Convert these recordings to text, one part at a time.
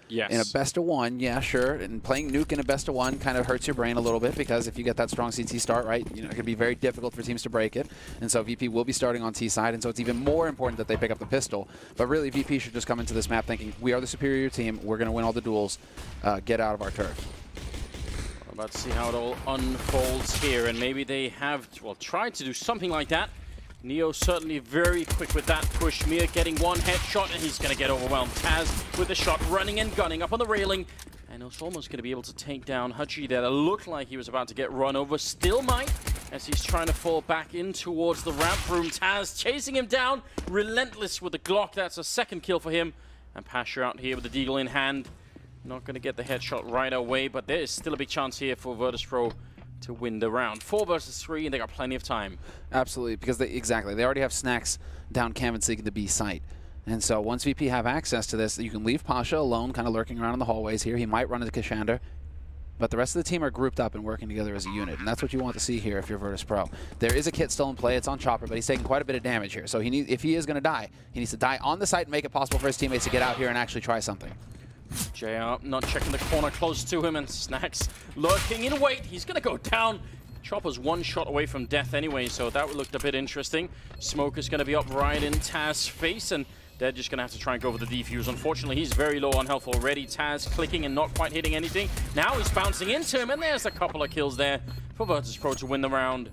Yes. In a best of one, yeah, sure. And playing Nuke in a best of one kind of hurts your brain a little bit because if you get that strong CT start, right, you know, it can be very difficult for teams to break it. And so VP will be starting on T side, and so it's even more important that they pick up the pistol. But really, VP should just come into this map thinking, we are the superior team, we're going to win all the duels, get out of our turf. We're about to see how it all unfolds here, and maybe they have, well, tried to do something like that. Neo certainly very quick with that push. Mir getting one headshot, and he's going to get overwhelmed. Taz with the shot, running and gunning up on the railing. And he's almost going to be able to take down Haji there. That looked like he was about to get run over. Still might, as he's trying to fall back in towards the ramp room. Taz chasing him down, relentless with the Glock. That's a second kill for him. And Pasha out here with the deagle in hand. Not going to get the headshot right away, but there is still a big chance here for virtus.pro to win the round. 4 versus 3, and they got plenty of time. Absolutely, because they already have snacks down cam and seeking the B site. And so once VP have access to this, you can leave Pasha alone, kind of lurking around in the hallways here. He might run into Kashander, but the rest of the team are grouped up and working together as a unit, and that's what you want to see here if you're virtus.pro. There is a kit still in play. It's on Chopper, but he's taking quite a bit of damage here. So if he is going to die, he needs to die on the site and make it possible for his teammates to get out here and actually try something. JR not checking the corner close to him, and Snacks lurking in wait. He's going to go down. Chopper's one shot away from death anyway, so that looked a bit interesting. Smoke is going to be up right in Taz's face, and they're just going to have to try and go for the defuse. Unfortunately, he's very low on health already. Taz clicking and not quite hitting anything. Now he's bouncing into him, and there's a couple of kills there for virtus.pro to win the round.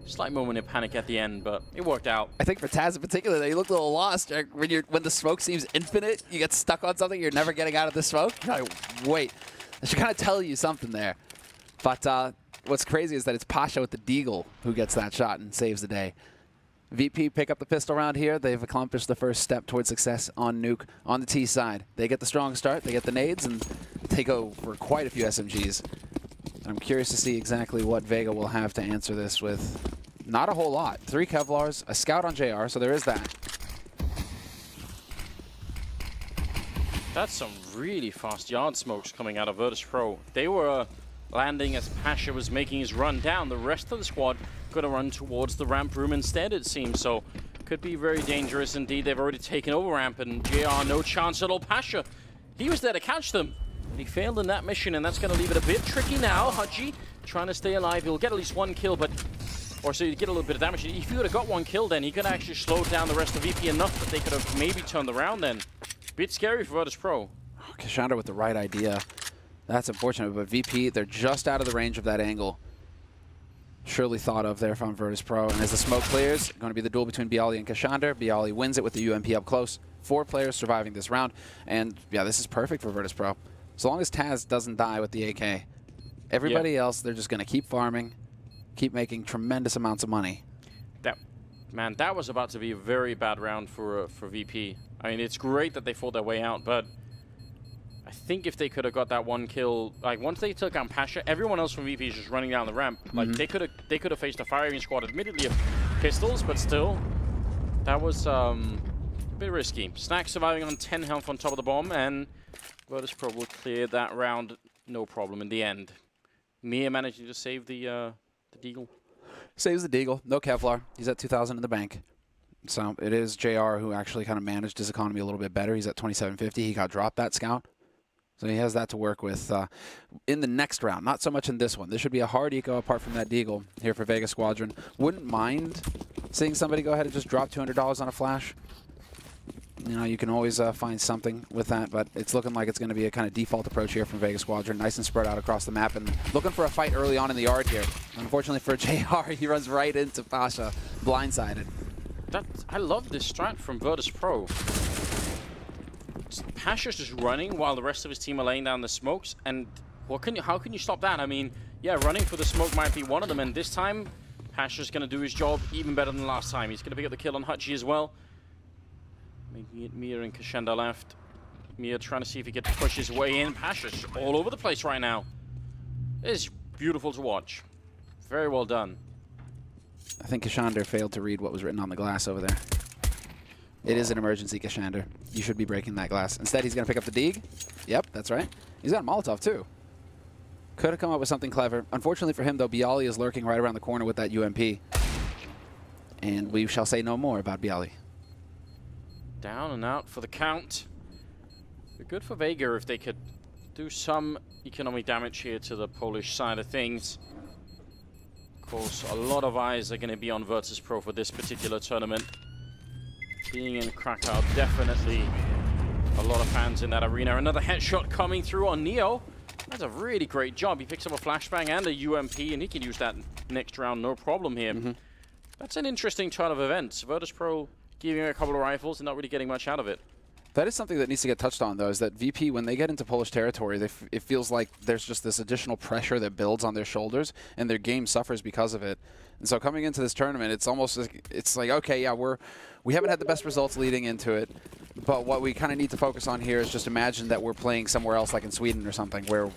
Slight moment of panic at the end, but it worked out. I think for Taz in particular, he looked a little lost. When the smoke seems infinite, you get stuck on something, you're never getting out of the smoke. You're like, wait, I should kind of tell you something there. But what's crazy is that it's Pasha with the deagle who gets that shot and saves the day. VP pick up the pistol round here. They've accomplished the first step towards success on Nuke on the T side. They get the strong start, they get the nades, and they go for quite a few SMGs. I'm curious to see exactly what Vega will have to answer this with. Not a whole lot. 3 Kevlars, a scout on JR, so there is that. That's some really fast yard smokes coming out of virtus.pro. They were landing as Pasha was making his run down. The rest of the squad going to run towards the ramp room instead, it seems. So could be very dangerous indeed. They've already taken over ramp, and JR no chance at all. Pasha, he was there to catch them. He failed in that mission, and that's going to leave it a bit tricky now. Haji trying to stay alive. He'll get at least 1 kill, or so you get a little bit of damage. If he would have got 1 kill, then he could actually slow down the rest of VP enough that they could have maybe turned the round then. Bit scary for virtus.pro. Oh, Kashander with the right idea. That's unfortunate, but VP, they're just out of the range of that angle. Surely thought of there from virtus.pro. And as the smoke clears, going to be the duel between Bialy and Kashander. Bialy wins it with the UMP up close. 4 players surviving this round. And yeah, this is perfect for virtus.pro. As long as Taz doesn't die with the AK, everybody else, they're just going to keep farming, keep making tremendous amounts of money. That was about to be a very bad round for VP. I mean, it's great that they fought their way out, but I think if they could have got that 1 kill, like once they took down Pasha, everyone else from VP is just running down the ramp. Like they could have faced a firing squad, admittedly of pistols, but still, that was a bit risky. Snack surviving on 10 health on top of the bomb, and virtus.pro will clear that round, no problem in the end. Mia managing to save the deagle. Saves the deagle. No Kevlar. He's at 2,000 in the bank. So it is JR who actually kind of managed his economy a little bit better. He's at 2,750. He got dropped that scout. So he has that to work with in the next round. Not so much in this one. This should be a hard eco apart from that deagle here for Vega Squadron. Wouldn't mind seeing somebody go ahead and just drop $200 on a flash. You know, you can always find something with that, but it's looking like it's going to be a kind of default approach here from Vega Squadron. Nice and spread out across the map, and looking for a fight early on in the yard here. Unfortunately for JR, he runs right into Pasha, blindsided. I love this strat from virtus.pro. Pasha's just running while the rest of his team are laying down the smokes, and how can you stop that? I mean, yeah, running for the smoke might be one of them, and this time, Pasha's going to do his job even better than last time. He's going to pick up the kill on Haji as well. Making it Mir and Kashander left. Mir trying to see if he can push his way in. Pasha's all over the place right now. It is beautiful to watch. Very well done. I think Kashander failed to read what was written on the glass over there. It is an emergency, Kashander. You should be breaking that glass. Instead, he's going to pick up the Deeg. Yep, that's right. He's got a Molotov, too. Could have come up with something clever. Unfortunately for him, though, Bialy is lurking right around the corner with that UMP. And we shall say no more about Bialy. Down and out for the count. Be good for Vega if they could do some economic damage here to the Polish side of things. Of course, a lot of eyes are going to be on virtus.pro for this particular tournament. Being in Krakow, definitely a lot of fans in that arena. Another headshot coming through on Neo. That's a really great job. He picks up a flashbang and a UMP, and he can use that next round, no problem here. That's an interesting turn of events. virtus.pro giving a couple of rifles and not really getting much out of it. That is something that needs to get touched on, though, is that VP, when they get into Polish territory, it feels like there's just this additional pressure that builds on their shoulders, and their game suffers because of it. And so coming into this tournament, it's almost like okay, yeah, we haven't had the best results leading into it, but what we kind of need to focus on here is just imagine that we're playing somewhere else, like in Sweden or something, or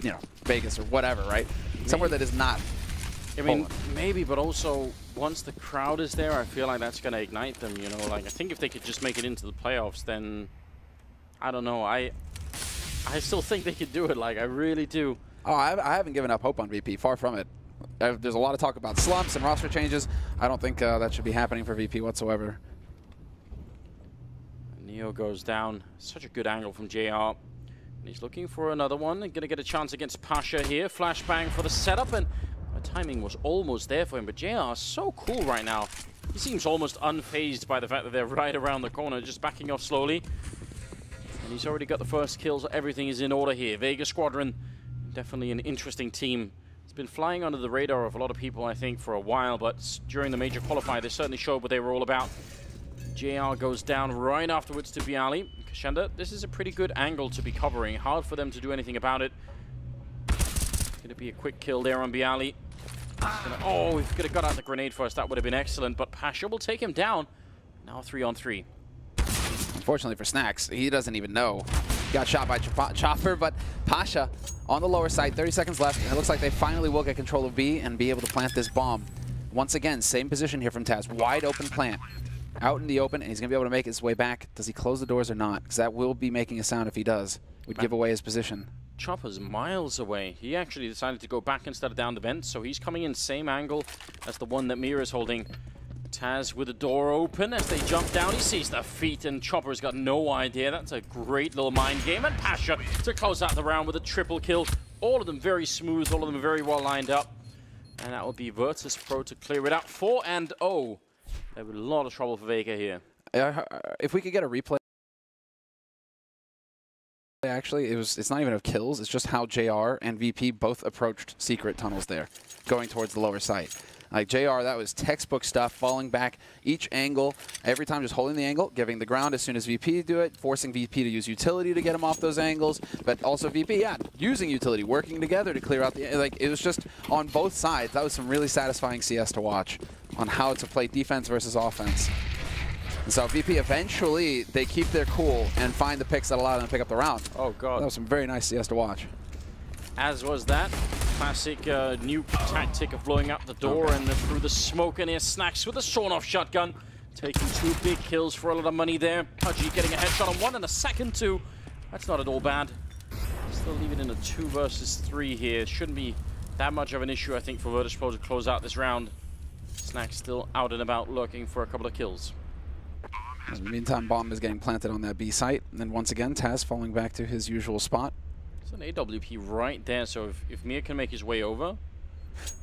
you know, Vegas or whatever, right? Maybe. Somewhere that is not. I mean, maybe, but also once the crowd is there, I feel like that's going to ignite them, you know? Like, I think if they could just make it into the playoffs, then, I don't know, I still think they could do it, like, I really do. Oh, I haven't given up hope on VP, far from it. There's a lot of talk about slumps and roster changes. I don't think that should be happening for VP whatsoever. Neo goes down. Such a good angle from JR. And he's looking for another one. Going to get a chance against Pasha here. Flashbang for the setup, and the timing was almost there for him. But JR is so cool right now. He seems almost unfazed by the fact that they're right around the corner, just backing off slowly. And he's already got the first kills. Everything is in order here. Vega Squadron, definitely an interesting team. It's been flying under the radar of a lot of people, I think, for a while, but during the major qualifier, they certainly showed what they were all about. JR goes down right afterwards to Bialy. Kashenda, this is a pretty good angle to be covering. Hard for them to do anything about it. Going to be a quick kill there on Bialy. Oh, if he could have got out the grenade first, that would have been excellent, but Pasha will take him down. Now 3-on-3. Unfortunately for Snacks, he doesn't even know. Got shot by Chopper, but Pasha on the lower side, 30 seconds left, and it looks like they finally will get control of B and be able to plant this bomb. Once again, same position here from Taz. Wide open plant. Out in the open, and he's going to be able to make his way back. Does he close the doors or not? Because that will be making a sound if he does. Would give away his position. Chopper's miles away. He actually decided to go back instead of down the vent, so he's coming in same angle as the one that Mira is holding. Taz with the door open as they jump down. He sees the feet, and Chopper's got no idea. That's a great little mind game. And Pasha to close out the round with a triple kill. All of them very smooth, all of them very well lined up. And that will be virtus.pro to clear it out. 4-0. There was a lot of trouble for Vega here. If we could get a replay, actually, it's not even of kills. It's just how JR and VP both approached secret tunnels there, going towards the lower site. Like JR, that was textbook stuff, falling back each angle, every time just holding the angle, giving the ground as soon as VP do it, forcing VP to use utility to get him off those angles, but also VP, yeah, using utility, working together to clear out the, like, it was just on both sides. That was some really satisfying CS to watch on how to play defense versus offense. And so VP, eventually, they keep their cool and find the picks that allow them to pick up the round. Oh, God. That was some very nice CS to watch. As was that classic nuke tactic of blowing up the door and through the smoke, and here's Snacks with a sawn-off shotgun. Taking 2 big kills for a lot of money there. Pudgy getting a headshot on 1 and a second 2. That's not at all bad. Still leaving in a 2 versus 3 here. Shouldn't be that much of an issue, I think, for virtus.pro to close out this round. Snacks still out and about lurking for a couple of kills. In the meantime, bomb is getting planted on that B site. And then once again, Taz falling back to his usual spot. It's an AWP right there, so if Mir can make his way over,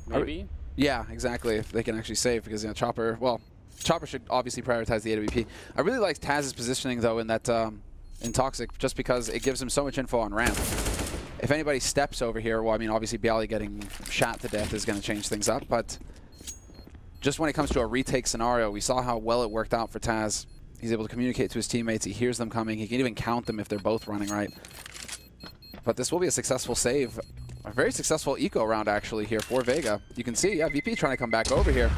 maybe? Yeah, exactly, if they can actually save, because, you know, Chopper should obviously prioritize the AWP. I really like Taz's positioning, though, in that, in Toxic, just because it gives him so much info on ramp. If anybody steps over here, well, I mean, obviously Bialy getting shot to death is going to change things up, but just when it comes to a retake scenario, we saw how well it worked out for Taz. He's able to communicate to his teammates, he hears them coming, he can even count them if they're both running right. But this will be a successful save. A very successful eco round, actually, here for Vega. You can see, yeah, VP trying to come back over here.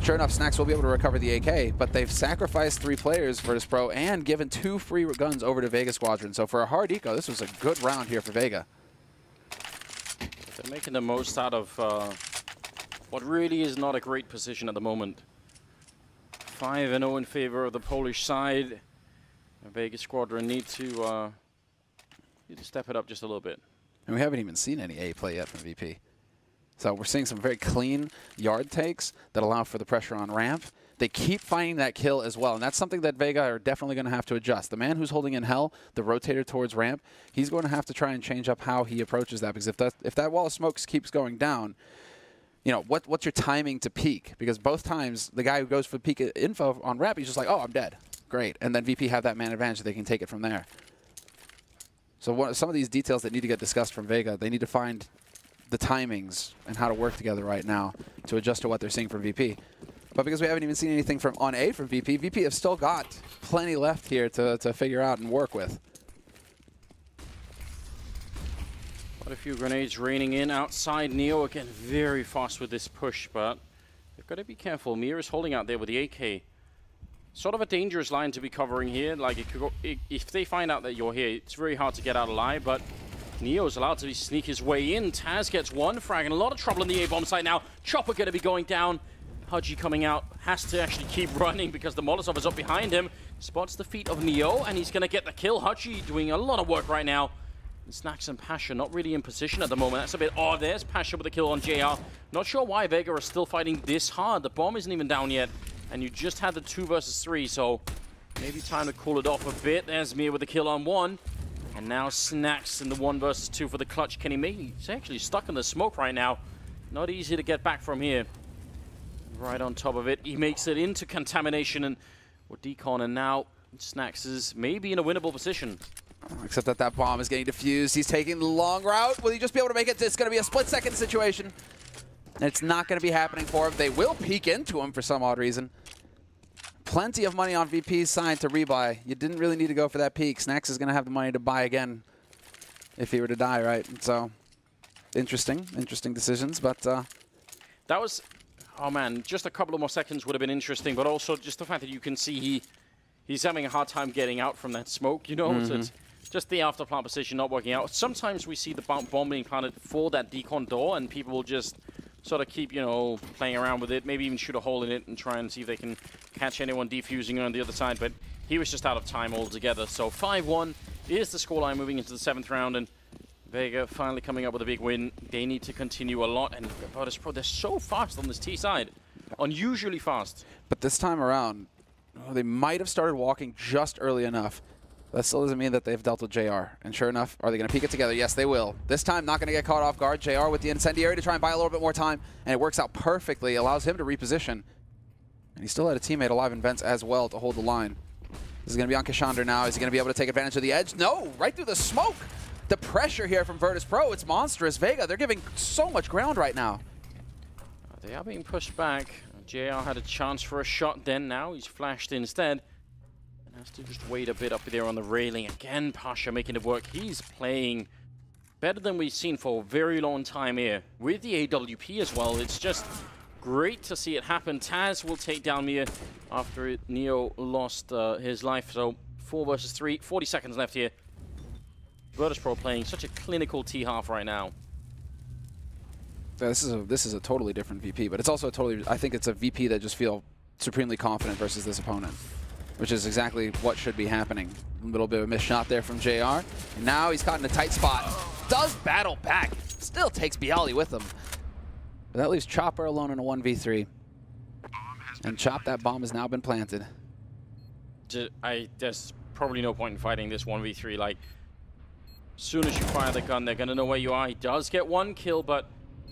Sure enough, Snacks will be able to recover the AK, but they've sacrificed 3 players, virtus.pro, and given 2 free guns over to Vega Squadron. So for a hard eco, this was a good round here for Vega. They're making the most out of what really is not a great position at the moment. 5-0 in favor of the Polish side. The Vega Squadron need to step it up just a little bit. And we haven't even seen any A play yet from VP. So we're seeing some very clean yard takes that allow for the pressure on ramp, they keep finding that kill as well. And that's something that Vega are definitely going to have to adjust. The man who's holding in hell, the rotator towards ramp, he's going to have to try and change up how he approaches that. Because if that wall of smokes keeps going down, you know, what's your timing to peek? Because both times, the guy who goes for peek info on ramp, he's just like, oh, I'm dead. Great. And then VP have that man advantage, so they can take it from there. So some of these details that need to get discussed from Vega, they need to find the timings and how to work together right now to adjust to what they're seeing from VP. But because we haven't even seen anything on A from VP, VP have still got plenty left here to figure out and work with. Quite a few grenades raining in outside. Neo again very fast with this push, but they've got to be careful. Mir is holding out there with the AK. Sort of a dangerous line to be covering here. Like, it could go, if they find out that you're here, it's very hard to get out alive, but Neo's allowed to sneak his way in. Taz gets one frag, and a lot of trouble in the A-bomb site now. Chopper going to be going down. Hudgy coming out, has to actually keep running because the Molotov is up behind him. Spots the feet of Neo, and he's going to get the kill. Hudgy doing a lot of work right now. And Snacks and Pasha not really in position at the moment. That's a bit odd. There's Pasha with the kill on JR. Not sure why Vega are still fighting this hard. The bomb isn't even down yet. And you just had the 2 versus 3, so maybe time to cool it off a bit. There's Mir with the kill on 1. And now Snacks in the 1 versus 2 for the clutch. Can he make it? He's actually stuck in the smoke right now. Not easy to get back from here. Right on top of it. He makes it into contamination and with decon, and now Snacks is maybe in a winnable position. Except that bomb is getting defused. He's taking the long route. Will he just be able to make it? It's going to be a split-second situation. It's not going to be happening for him. They will peek into him for some odd reason. Plenty of money on VP's side to rebuy. You didn't really need to go for that peek. Snacks is going to have the money to buy again if he were to die, right? So, interesting decisions, but... That was... Oh man, just a couple of more seconds would have been interesting, but also just the fact that you can see he's having a hard time getting out from that smoke, you know? So it's just the after-plant position not working out. Sometimes we see the bomb being planted for that decon door, and people will just sort of keep, you know, playing around with it, maybe even shoot a hole in it and try and see if they can catch anyone defusing on the other side, but he was just out of time altogether. So 5-1 is the scoreline moving into the 7th round, and Vega finally coming up with a big win. They need to continue a lot, and virtus.pro, they're so fast on this T side. Unusually fast. But this time around, they might have started walking just early enough. That still doesn't mean that they've dealt with JR. And sure enough, are they going to peek it together? Yes, they will. This time, not going to get caught off guard. JR with the incendiary to try and buy a little bit more time, and it works out perfectly. Allows him to reposition. And he still had a teammate alive in vents as well to hold the line. This is going to be on Kashandra now. Is he going to be able to take advantage of the edge? No, right through the smoke. The pressure here from virtus.pro, it's monstrous. Vega, they're giving so much ground right now. They are being pushed back. JR had a chance for a shot then. Now he's flashed instead. And has to just wait a bit up there on the railing. Again, Pasha making it work. He's playing better than we've seen for a very long time here. With the AWP as well, it's just great to see it happen. Taz will take down Mir after Neo lost his life. So 4 versus 3, 40 seconds left here. virtus.pro playing such a clinical T-half right now. This is a totally different VP, but it's also a totally, I think it's a VP that just feel supremely confident versus this opponent, which is exactly what should be happening. A little bit of a missed shot there from JR. Now he's caught in a tight spot. Does battle back. Still takes Bialy with him. But that leaves Chopper alone in a 1v3. And Chop, that bomb has now been planted. There's probably no point in fighting this 1v3. Like, as soon as you fire the gun, they're going to know where you are. He does get 1 kill, but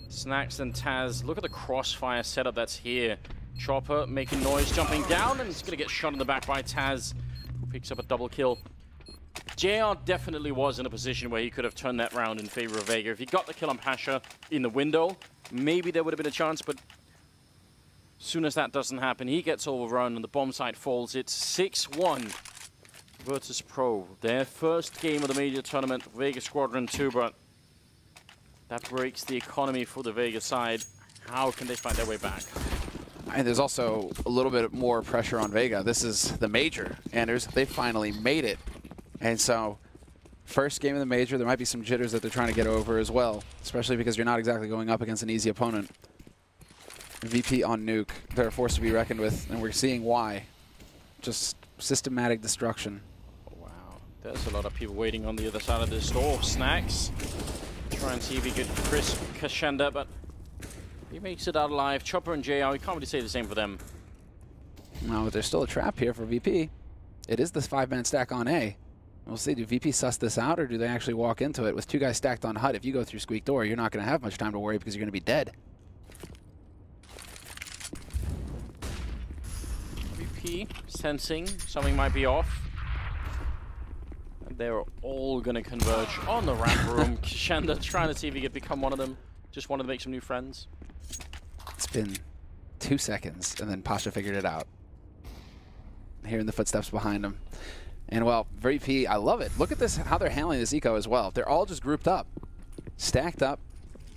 Snacks and Taz, look at the crossfire setup that's here. Chopper making noise, jumping down, and he's going to get shot in the back by Taz, who picks up a double kill. JR definitely was in a position where he could have turned that round in favor of Vega. If he got the kill on Pasha in the window, maybe there would have been a chance, but as soon as that doesn't happen, he gets overrun and the bomb site falls. It's 6-1. virtus.pro, their first game of the major tournament, Vega Squadron 2, but that breaks the economy for the Vega side. How can they find their way back? And there's also a little bit more pressure on Vega. This is the major, Anders. They finally made it. And so, first game of the major, there might be some jitters that they're trying to get over as well, especially because you're not exactly going up against an easy opponent. VP on Nuke, they're a force to be reckoned with, and we're seeing why. Just systematic destruction. Wow, there's a lot of people waiting on the other side of this door. Snacks, try and see if he could crisp Kashandra, but he makes it out alive. Chopper and JR, we can't really say the same for them. Now, there's still a trap here for VP. It is this 5-man stack on A. We'll see, do VP suss this out, or do they actually walk into it? With 2 guys stacked on hut, if you go through squeak door, you're not going to have much time to worry because you're going to be dead. VP sensing something might be off. And they're all going to converge on the ramp room. Kishanda trying to see if he could become one of them. Just wanted to make some new friends. It's been 2 seconds, and then Pasha figured it out. Hearing the footsteps behind him. And, well, VP, I love it. Look at this, how they're handling this eco as well. They're all just grouped up, stacked up,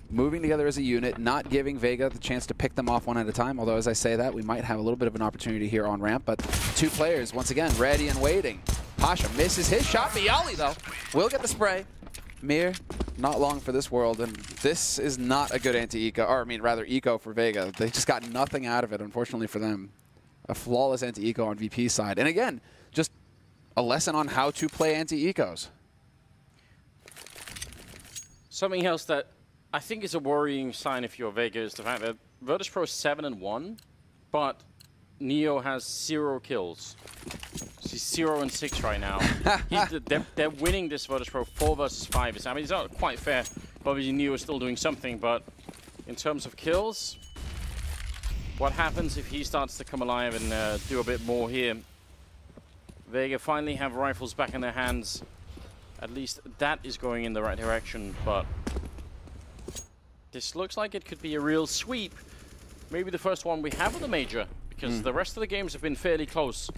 moving together as a unit, not giving Vega the chance to pick them off one at a time. Although, as I say that, we might have a little bit of an opportunity here on ramp. But 2 players, once again, ready and waiting. Pasha misses his shot. Bialy, though, will get the spray. Mir, not long for this world. And this is not a good anti-eco, or I mean, rather, eco for Vega. They just got nothing out of it, unfortunately for them. A flawless anti-eco on VP's side. And again, just a lesson on how to play anti-ecos. Something else that I think is a worrying sign if you're Vega is the fact that virtus.pro is 7-1, but Neo has 0 kills. He's 0-6 right now. They're winning this virtus.pro 4 versus 5. I mean, it's not quite fair. Obviously, Neo is still doing something, but in terms of kills, what happens if he starts to come alive and do a bit more here? Vega finally have rifles back in their hands. At least that is going in the right direction, but this looks like it could be a real sweep. Maybe the first one we have with the major, because the rest of the games have been fairly close.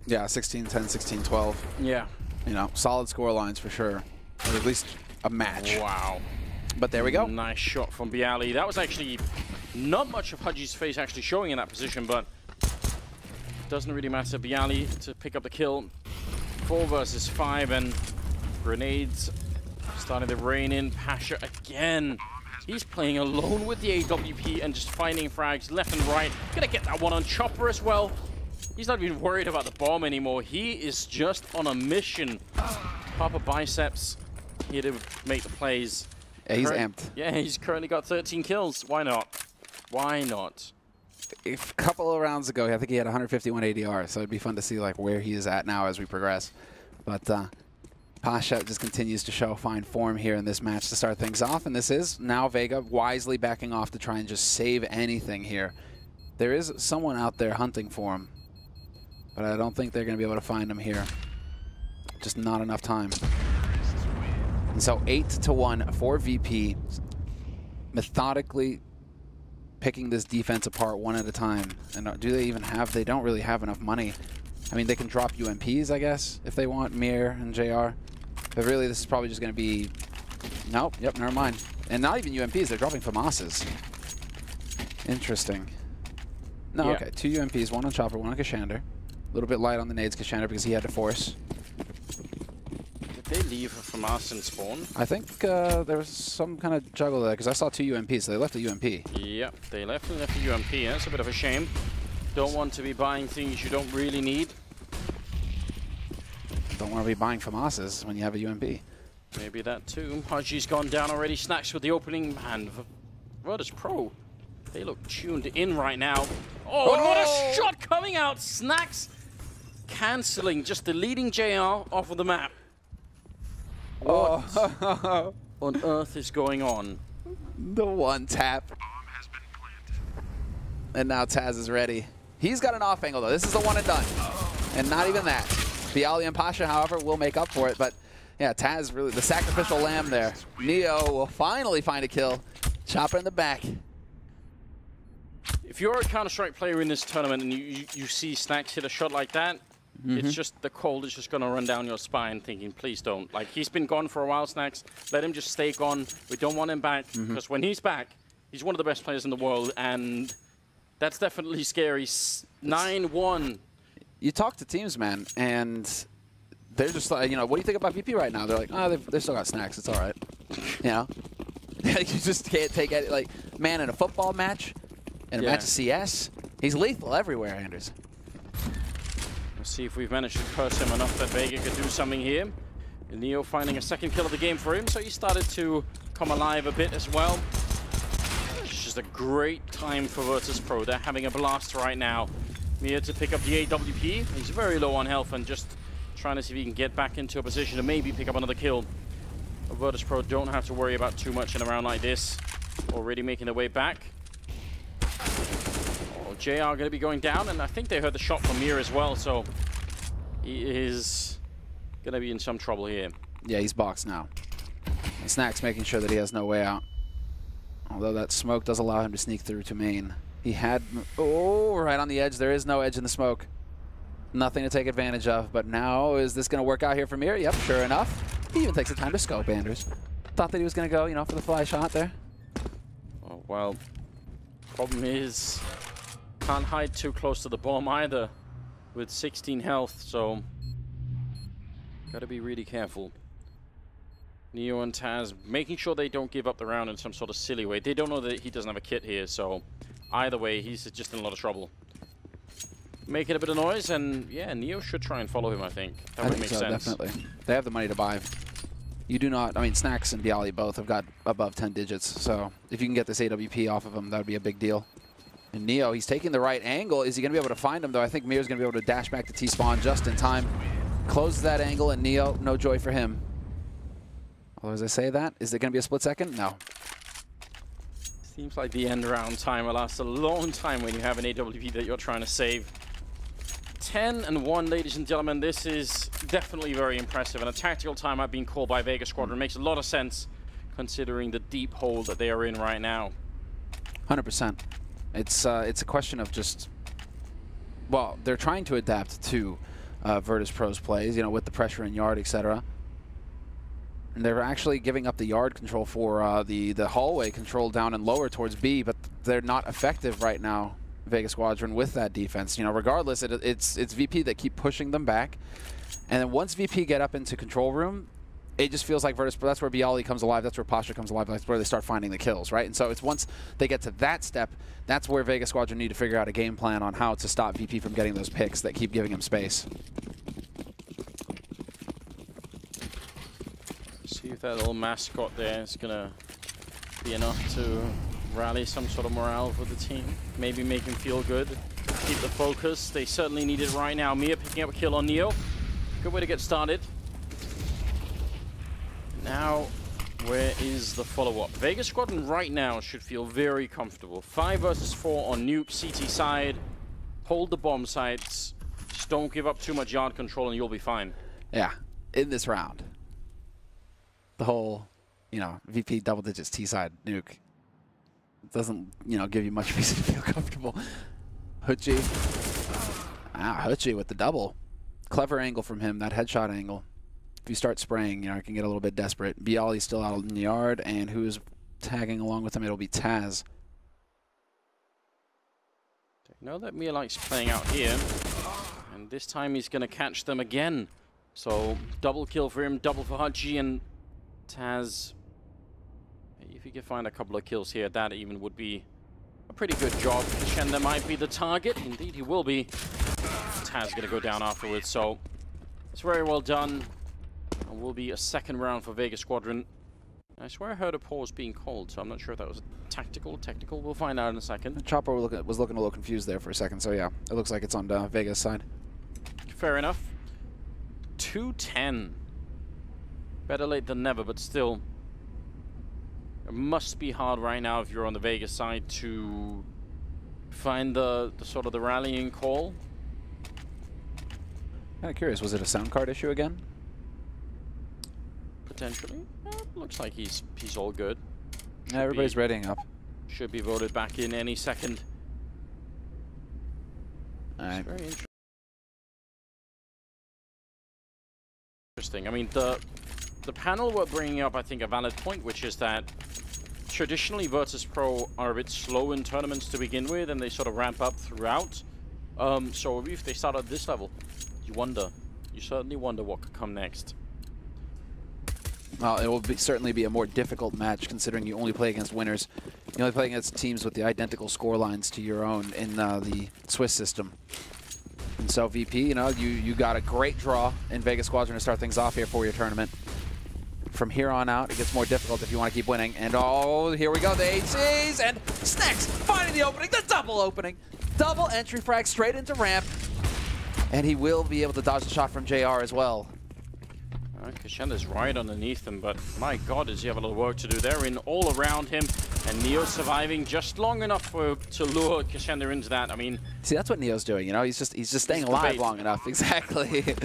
Yeah, 16-10, 16-12. Yeah. You know, solid score lines for sure. Or at least a match. Wow. But there we go. Nice shot from Bialy. That was actually not much of Hadji's face actually showing in that position, but doesn't really matter. Bialy to pick up the kill. 4 versus 5, and grenades starting to rain in. Pasha again. He's playing alone with the AWP and just finding frags left and right. Gonna get that one on Chopper as well. He's not even worried about the bomb anymore. He is just on a mission. Papa Biceps here to make the plays. Yeah, he's amped. Yeah, he's currently got 13 kills. Why not? Why not? A couple of rounds ago, I think he had 151 ADR, so it'd be fun to see like where he is at now as we progress. But Pasha just continues to show fine form here in this match to start things off, and this is now Vega wisely backing off to try and just save anything here. There is someone out there hunting for him, but I don't think they're going to be able to find him here. Just not enough time. And so 8-1 for VP, methodically picking this defense apart one at a time. And do they even have, they don't really have enough money. I mean, they can drop UMPs, I guess, if they want, Mir and JR. But really, this is probably just going to be, nope, yep, never mind. And not even UMPs, they're dropping FAMASs. Interesting. No, yeah. Okay, 2 UMPs, 1 on Chopper, 1 on Kishanda. A little bit light on the nades, Kishanda, because he had to force. Did they leave a FAMAS in spawn? I think there was some kind of juggle there, because I saw 2 UMPs, so they left a UMP. Yep, they left a UMP. That's a bit of a shame. Don't want to be buying things you don't really need. Don't want to be buying FAMASs when you have a UMP. Maybe that too. Hadji's gone down already. Snacks with the opening. Man, virtus.pro. They look tuned in right now. Oh, and what a shot coming out. Snacks cancelling, just deleting JR off of the map. What on earth is going on? The one tap. And now Taz is ready. He's got an off angle though. This is the one and done. And not even that. Bialy and Pasha, however, will make up for it. But yeah, Taz really the sacrificial lamb there. Neo will finally find a kill. Chopper in the back. If you're a Counter-Strike player in this tournament and you see Snacks hit a shot like that, it's just the cold is just going to run down your spine thinking, please don't. Like, he's been gone for a while, Snacks. Let him just stay gone. We don't want him back because when he's back, he's one of the best players in the world, and that's definitely scary. 9-1. You talk to teams, man, and they're just like, you know, what do you think about VP right now? They're like, oh, they've still got Snacks. It's all right. You know? You just can't take it. Like, man, in a football match, in a match of CS, he's lethal everywhere, Anders. Let's see if we've managed to curse him enough that Vega could do something here. Neo finding a second kill of the game for him, so he started to come alive a bit as well. It's just a great time for virtus.pro. They're having a blast right now. Mia to pick up the AWP. He's very low on health and just trying to see if he can get back into a position to maybe pick up another kill. virtus.pro don't have to worry about too much in a round like this. Already making their way back. Oh, JR going to be going down, and I think they heard the shot from Mir as well, so he is going to be in some trouble here. Yeah, he's boxed now. And Snack's making sure that he has no way out. Although that smoke does allow him to sneak through to main. He had... Oh, right on the edge. There is no edge in the smoke. Nothing to take advantage of. But now, is this going to work out here for Mir? Yep, sure enough. He even takes the time to scope, Anders. Thought that he was going to go, you know, for the fly shot there. Oh, well, problem is, can't hide too close to the bomb either with 16 health, so gotta be really careful. Neo and Taz making sure they don't give up the round in some sort of silly way. They don't know that he doesn't have a kit here, so either way, he's just in a lot of trouble. Making a bit of noise, and yeah, Neo should try and follow him, I think. That would make sense. Definitely. They have the money to buy. You do not, I mean, Snacks and Bialy both have got above 10 digits, so if you can get this AWP off of him, that would be a big deal. And Neo, he's taking the right angle. Is he going to be able to find him, though? I think Mir's going to be able to dash back to T-spawn just in time. Closes that angle, and Neo, no joy for him. Although, as I say that, is it going to be a split second? No. Seems like the end round timer lasts a long time when you have an AWP that you're trying to save. 10-1, ladies and gentlemen. This is definitely very impressive. And a tactical timeout being called by Vega Squadron makes a lot of sense considering the deep hole that they are in right now. 100%. It's a question of just, well, they're trying to adapt to virtus.pro's plays, you know, with the pressure in yard, etc. And they're actually giving up the yard control for the hallway control down and lower towards B, but they're not effective right now, Vega Squadron, with that defense. You know, regardless, it's VP that keep pushing them back. And then once VP get up into control room, it just feels like virtus.pro, that's where Bialy comes alive, that's where Pasha comes alive, that's where they start finding the kills, right? And so it's once they get to that step, that's where Vega Squadron need to figure out a game plan on how to stop VP from getting those picks that keep giving him space. See if that little mascot there is going to be enough to rally some sort of morale for the team. Maybe make him feel good. Keep the focus. They certainly need it right now. Mia picking up a kill on Neo. Good way to get started. Now, where is the follow-up? Vega Squadron right now should feel very comfortable. 5 versus 4 on nuke, CT side. Hold the bomb sites. Just don't give up too much yard control and you'll be fine. Yeah, in this round. The whole, you know, VP double digits T-side nuke doesn't, you know, give you much reason to feel comfortable. Hutchie. Hutchie with the double. Clever angle from him, that headshot angle. If you start spraying, you know, it can get a little bit desperate. Bialy's still out in the yard, and who's tagging along with him? It'll be Taz. Know that Mia likes playing out here, and this time he's going to catch them again. So double kill for him, double for Haji, and Taz. If he could find a couple of kills here, that even would be a pretty good job. Shenda might be the target. Indeed, he will be. Taz going to go down afterwards, so it's very well done. And will be a second round for Vega Squadron. I swear I heard a pause being called, so I'm not sure if that was tactical or technical. We'll find out in a second. Chopper was looking a little confused there for a second, so yeah, it looks like it's on Vega's side. Fair enough. 2-10. Better late than never, but still. It must be hard right now if you're on the Vega side to find the sort of the rallying call. Kind of curious, was it a sound card issue again? Potentially. Looks like he's all good. Yeah, everybody's readying up. Should be voted back in any second. All right. Very interesting. I mean, the panel were bringing up, I think, a valid point, which is that traditionally virtus.pro are a bit slow in tournaments to begin with, and they sort of ramp up throughout. So if they start at this level, you certainly wonder what could come next. Well, it will certainly be a more difficult match considering you only play against winners. You only play against teams with the identical score lines to your own in the Swiss system. And so VP, you know, you got a great draw in Vega Squadron to start things off here for your tournament. From here on out, it gets more difficult if you want to keep winning. And oh, here we go, the HCs, and Snacks finding the opening, the double opening. double entry frag straight into ramp. And he will be able to dodge the shot from JR as well. Kashenda's right underneath him, but my god, does he have a little work to do. They're in all around him, and Neo surviving just long enough to lure Kashenda into that. I mean, see, that's what Neo's doing, you know? He's just staying alive long enough. Exactly.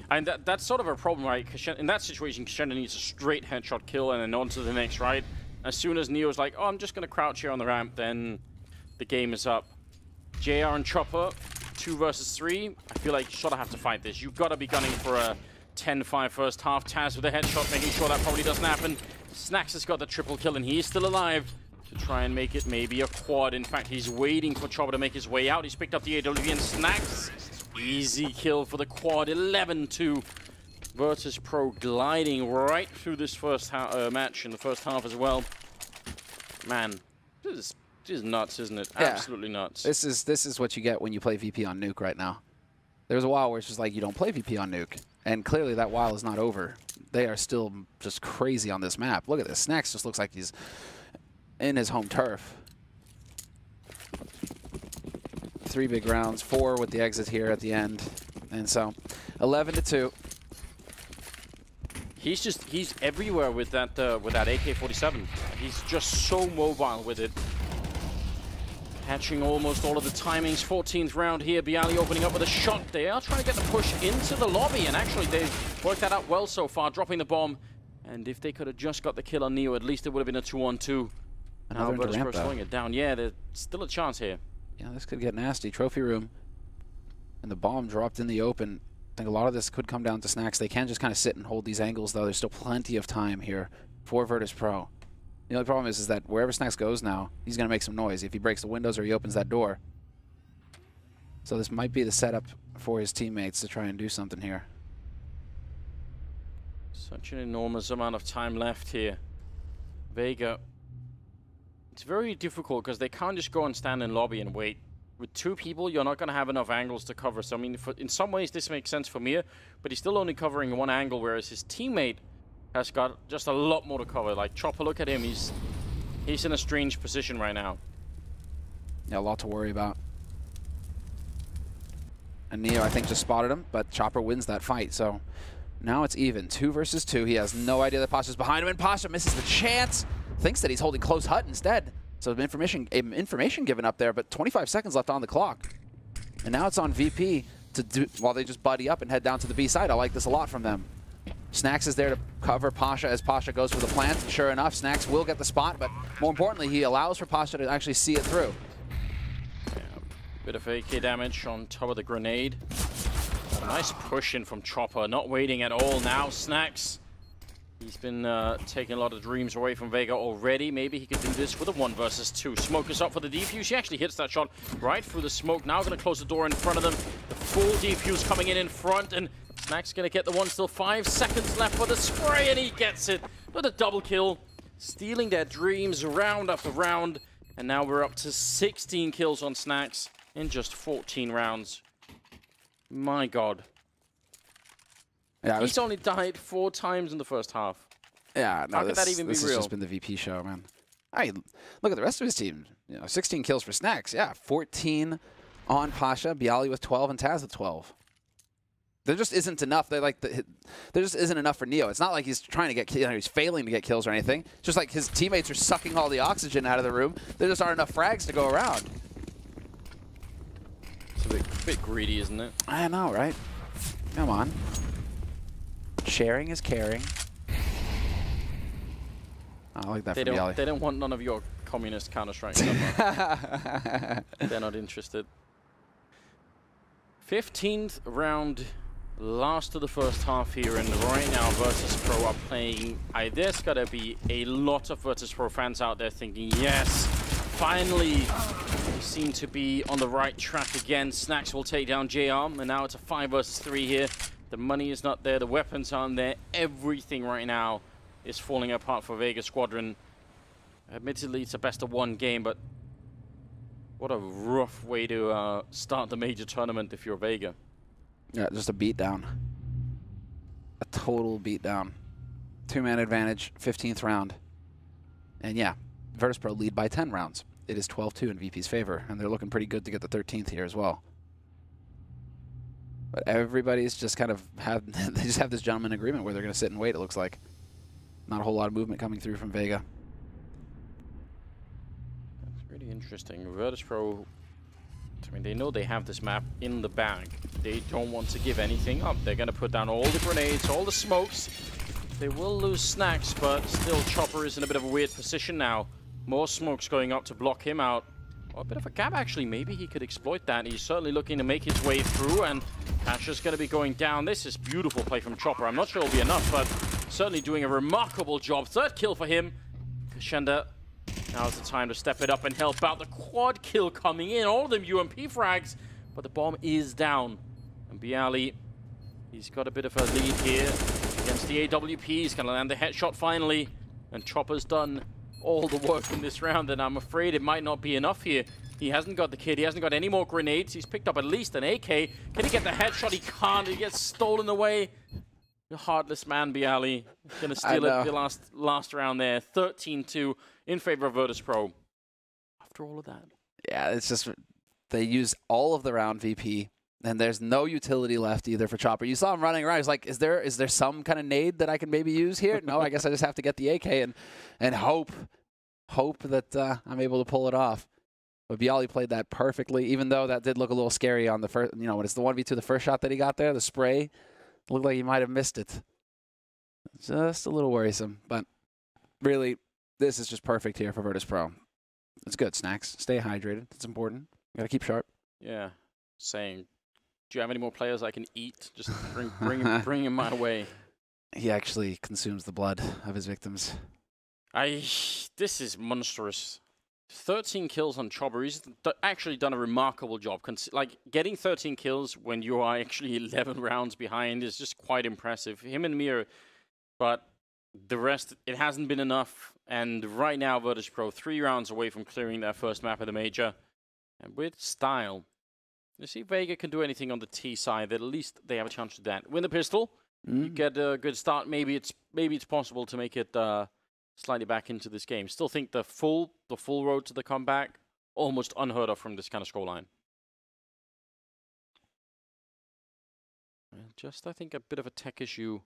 And that's sort of a problem, right? In that situation, Kashenda needs a straight headshot kill and then on to the next, right? As soon as Neo's like, oh, I'm just going to crouch here on the ramp, then the game is up. JR and Chopper, 2 versus 3. I feel like you sort of have to fight this. You've got to be gunning for a 10-5 first half. Taz with a headshot, making sure that probably doesn't happen. Snacks has got the triple kill, and he's still alive to try and make it maybe a quad. In fact, he's waiting for Chopper to make his way out. He's picked up the AWP, and Snacks, easy kill for the quad. 11-2. virtus.pro gliding right through this first match in the first half as well. Man, this is nuts, isn't it? Yeah. Absolutely nuts. This is what you get when you play VP on Nuke right now. There's a while where it's just like you don't play VP on Nuke. And clearly that while is not over. They are still just crazy on this map. Look at this. Snacks just looks like he's in his home turf. 3 big rounds, 4 with the exit here at the end. And so 11-2. He's everywhere with that AK-47. He's just so mobile with it. Catching almost all of the timings. 14th round here. Bialy opening up with a shot. They are trying to get the push into the lobby, and actually they've worked that out well so far, dropping the bomb. And if they could have just got the kill on Neo, at least it would have been a 2-on-2. Now virtus.pro slowing it down. Yeah, there's still a chance here. Yeah, this could get nasty. Trophy room. And the bomb dropped in the open. I think a lot of this could come down to Snacks. They can just kind of sit and hold these angles, though. There's still plenty of time here for virtus.pro. The only problem is that wherever Snacks goes now, he's going to make some noise if he breaks the windows or he opens that door. So this might be the setup for his teammates to try and do something here. Such an enormous amount of time left here. Vega. It's very difficult because they can't just go and stand in lobby and wait. With 2 people, you're not going to have enough angles to cover. So, I mean, in some ways, this makes sense for Mir, but he's still only covering 1 angle, whereas his teammate has got just a lot more to cover. Like, Chopper, look at him. He's in a strange position right now. Yeah, a lot to worry about. And Neo, I think, just spotted him, but Chopper wins that fight. So now it's even. 2 versus 2. He has no idea that Pasha's behind him, and Pasha misses the chance. Thinks that he's holding close hut instead. So information given up there, but 25 seconds left on the clock. And now it's on VP to do, while they just buddy up and head down to the B side. I like this a lot from them. Snacks is there to cover Pasha as Pasha goes for the plant. Sure enough, Snacks will get the spot, but more importantly, he allows for Pasha to actually see it through. Yeah, bit of AK damage on top of the grenade. A nice push in from Chopper, not waiting at all now. Snacks, he's been taking a lot of dreams away from Vega already. Maybe he could do this with a 1 versus 2. Smoke is up for the defuse. He actually hits that shot right through the smoke. Now going to close the door in front of them. The full defuse coming in front, and Snacks going to get the one. Still 5 seconds left for the spray, and he gets it with a double kill. Stealing their dreams round after round, and now we're up to 16 kills on Snacks in just 14 rounds. My God. Yeah, he's only died 4 times in the first half. Yeah, no, how could that even be real? This has just been the VP show, man. Hey, look at the rest of his team. 16 kills for Snacks. Yeah, 14 on Pasha, Bialy with 12, and Taz with 12. There just isn't enough. There just isn't enough for Neo. It's not like he's trying to get, he's failing to get kills or anything. It's just like his teammates are sucking all the oxygen out of the room. There just aren't enough frags to go around. It's a bit greedy, isn't it? I know, right? Come on. Sharing is caring. I like that from Bialy. They don't want none of your communist Counter-Strike stuff. They're not interested. 15th round, last of the first half here, and right now virtus.pro are playing. There's got to be a lot of virtus.pro fans out there thinking, yes, finally, we seem to be on the right track again. Snacks will take down JR, and now it's a 5 versus 3 here. The money is not there, the weapons aren't there. Everything right now is falling apart for Vega Squadron. Admittedly, it's a best-of-1 game, but what a rough way to start the major tournament if you're Vega. Yeah, just a beatdown. A total beatdown. 2-man advantage, 15th round. And yeah, virtus.pro lead by 10 rounds. it is 12-2 in VP's favor, and they're looking pretty good to get the 13th here as well. But everybody's just kind of they just have this gentleman agreement where they're going to sit and wait, it looks like. Not a whole lot of movement coming through from Vega. That's really interesting. virtus.pro, I mean, they know they have this map in the bag. They don't want to give anything up. They're going to put down all the grenades, all the smokes. They will lose Snacks, but still Chopper is in a bit of a weird position now. More smokes going up to block him out. Well, a bit of a gap, actually. Maybe he could exploit that. He's certainly looking to make his way through, and Pasha's going to be going down. This is beautiful play from Chopper. I'm not sure it'll be enough, but certainly doing a remarkable job. Third kill for him. Kashenda, now's the time to step it up and help out. The quad kill coming in. All of them UMP frags, but the bomb is down. And Bialy, he's got a bit of a lead here against the AWP. He's going to land the headshot finally. And Chopper's done all the work in this round, and I'm afraid it might not be enough here. He hasn't got the kid. He hasn't got any more grenades. He's picked up at least an AK. Can he get the headshot? He can't. He gets stolen away. The heartless man, Bialy. Gonna steal it the last round there. 13-2 in favor of virtus.pro. After all of that. Yeah, it's just they use all of the round VP, and there's no utility left either for Chopper. You saw him running around. He's like, is there some kind of nade that I can maybe use here? No, I guess I just have to get the AK and hope that I'm able to pull it off. But Bialy played that perfectly, even though that did look a little scary on the first, you know, when it's the 1v2, the first shot that he got there, the spray, looked like he might have missed it. Just a little worrisome, but really, this is just perfect here for virtus.pro. It's good, Snacks. Stay hydrated. It's important. You gotta keep sharp. Yeah, saying, do you have any more players I can eat? Just bring him my way. He actually consumes the blood of his victims. This is monstrous. 13 kills on Chopper. He's actually done a remarkable job. Like, getting 13 kills when you are actually 11 rounds behind is just quite impressive. Him and Mir, but the rest, it hasn't been enough. And right now, virtus.pro 3 rounds away from clearing their first map of the major. And with style. You see if Vega can do anything on the T side, that at least they have a chance to do that. Win the pistol, you get a good start. Maybe it's possible to make it slightly back into this game. Still think the full road to the comeback, almost unheard of from this kind of scoreline. Just, I think, a bit of a tech issue,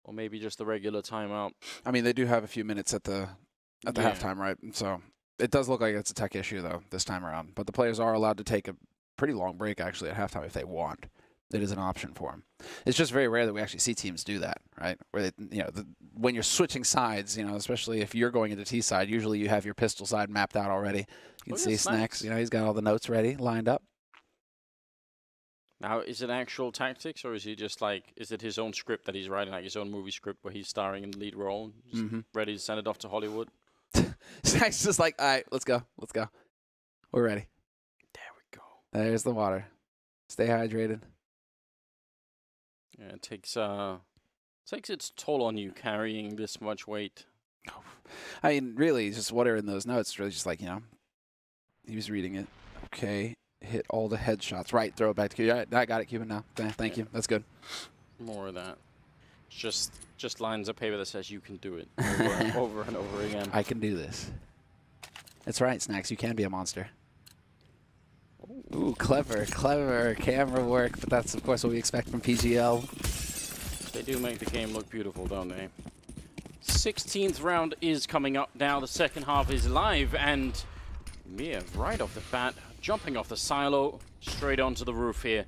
or maybe just the regular timeout. I mean, they do have a few minutes at the halftime, right? So it does look like it's a tech issue, though, this time around. But the players are allowed to take a pretty long break, actually, at halftime if they want. It is an option for them. It's just very rare that we actually see teams do that, right? Where they, you know, when you're switching sides, you know, especially if you're going into T side, usually you have your pistol side mapped out already. You can see Snacks. You know, he's got all the notes ready, lined up. Now, is it actual tactics, or is he just like, is it his own script that he's writing, like his own movie script where he's starring in the lead role, just ready to send it off to Hollywood? Snacks just like, all right, let's go. We're ready. There we go. There's the water. Stay hydrated. Yeah, it takes its toll on you carrying this much weight. I mean, really, just what are in those notes? It's really just like, you know, he was reading it. Okay, hit all the headshots. Right, throw it back to Cuban. Right, I got it, Cuban, now. Thank you. That's good. More of that. Just lines of paper that says you can do it over and over again. I can do this. That's right, Snacks. You can be a monster. Ooh, clever camera work, but that's, of course, what we expect from PGL. They do make the game look beautiful, don't they? 16th round is coming up now. The second half is live, and Mir, right off the bat, jumping off the silo, straight onto the roof here.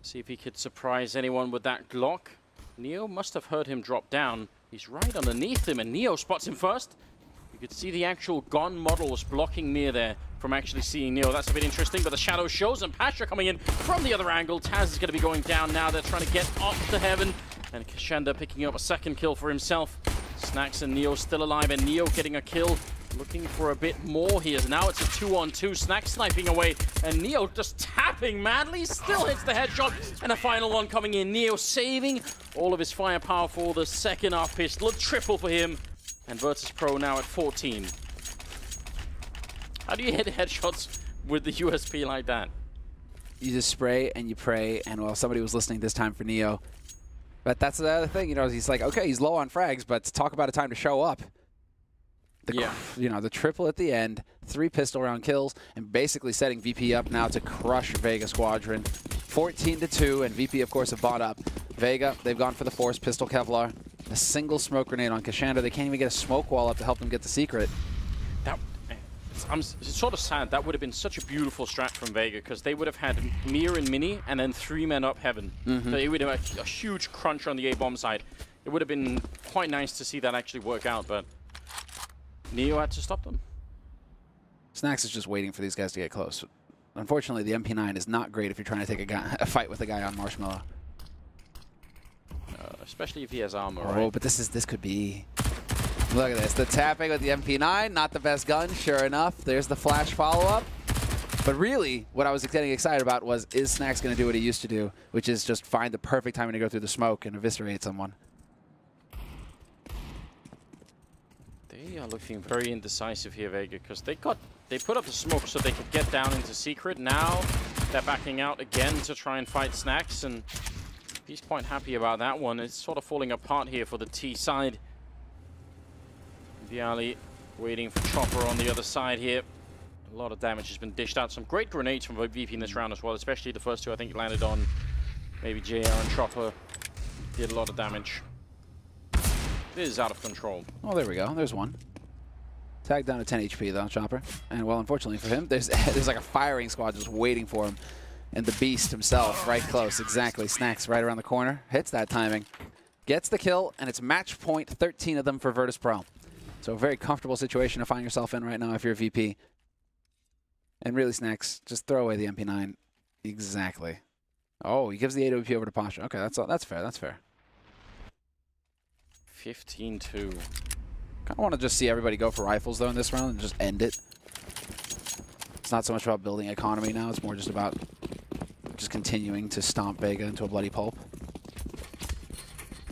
See if he could surprise anyone with that Glock. Neo must have heard him drop down. He's right underneath him, and Neo spots him first. You could see the actual gun models blocking Mir there from actually seeing Neo. That's a bit interesting, but the shadow shows, and Pasha coming in from the other angle. Taz is going to be going down now. They're trying to get up to heaven, and Kashenda picking up a second kill for himself. Snacks and Neo still alive, and Neo getting a kill. Looking for a bit more here. Now it's a 2-on-2. Snacks sniping away, and Neo just tapping madly. Still hits the headshot, and a final one coming in. Neo saving all of his firepower for the second half pistol. A triple for him, and virtus.pro now at 14. How do you hit headshots with the USP like that? You just spray and you pray, and well, somebody was listening this time for Neo. But that's the other thing, you know, he's like, okay, he's low on frags, but talk about a time to show up. The triple at the end, 3 pistol round kills, and basically setting VP up now to crush Vega Squadron. 14-2, and VP, of course, have bought up. Vega, they've gone for the Force Pistol Kevlar. A single smoke grenade on Kashanda. They can't even get a smoke wall up to help them get the secret. It's sort of sad. That would have been such a beautiful strat from Vega, because they would have had Mir and Mini and then 3 men up heaven. So it would have a huge crunch on the A-bomb side. It would have been quite nice to see that actually work out, but Neo had to stop them. Snacks is just waiting for these guys to get close. Unfortunately, the MP9 is not great if you're trying to take a fight with a guy on Marshmallow. Especially if he has armor, Oh, right? but this could be... Look at this. The tapping with the MP9, not the best gun, sure enough. There's the flash follow-up. But really, what I was getting excited about was, is Snacks going to do what he used to do, which is just find the perfect timing to go through the smoke and eviscerate someone. They are looking very indecisive here, Vega, because they put up the smoke so they could get down into secret. Now they're backing out again to try and fight Snacks, and he's quite happy about that one. It's sort of falling apart here for the T side. Viali waiting for Chopper on the other side here. A lot of damage has been dished out. Some great grenades from VP in this round as well, especially the first 2 I think landed on maybe JR and Chopper. Did a lot of damage. This is out of control. Oh, there we go. There's one. Tagged down to 10 HP though, Chopper. And well, unfortunately for him, there's like a firing squad just waiting for him. And the Beast himself right close. Exactly. Snacks right around the corner. Hits that timing. Gets the kill, and it's match point, 13 of them for Virtus.pro. So a very comfortable situation to find yourself in right now if you're a VP. And really, Snacks, just throw away the MP9. Exactly. Oh, he gives the AWP over to Pasha. Okay, that's fair. That's fair. 15-2. Kind of want to just see everybody go for rifles, though, in this round and just end it. It's not so much about building economy now. It's more just about just continuing to stomp Vega into a bloody pulp.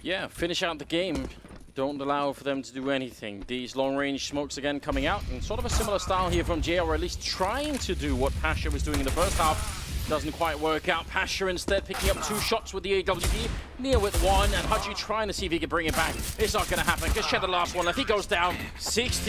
Yeah, finish out the game. Don't allow for them to do anything. These long-range smokes again coming out, and sort of a similar style here from JR, or at least trying to do what Pasha was doing in the first half. Doesn't quite work out. Pasha instead picking up 2 shots with the AWP. Near with 1, and Haji trying to see if he can bring it back. It's not going to happen. Just shed the last one. If he goes down, 60.